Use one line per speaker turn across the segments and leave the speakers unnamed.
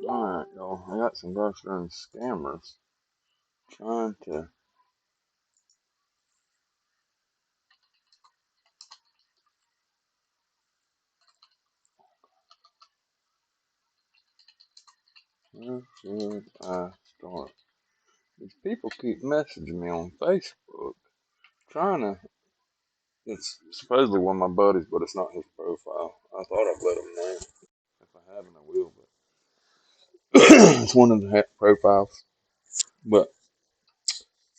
Alright, y'all. I got some guys running scammers trying to where should I start? These people keep messaging me on Facebook trying to. It's supposedly one of my buddies, but it's not his profile. I thought I'd let him know. If I haven't, I will. But it's one of the profiles. But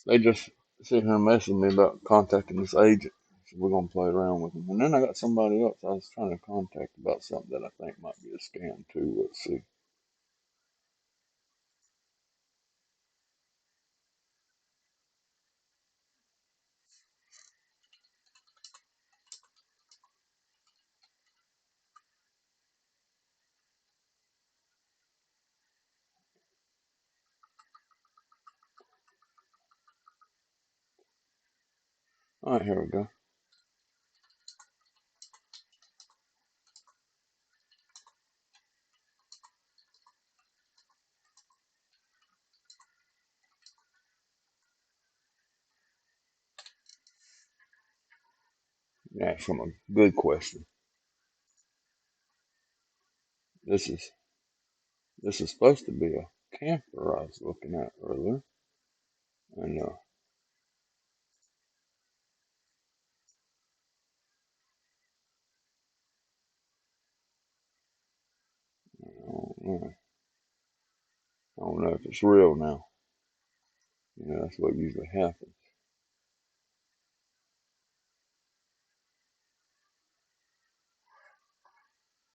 they just sit here and message me about contacting this agent. So we're gonna play around with them. And then I got somebody else I was trying to contact about something that I think might be a scam too. Let's see. All right, here we go. Yeah, from a good question. This is this is supposed to be a camper I was looking at earlier, and I don't know if it's real now. You know, that's what usually happens.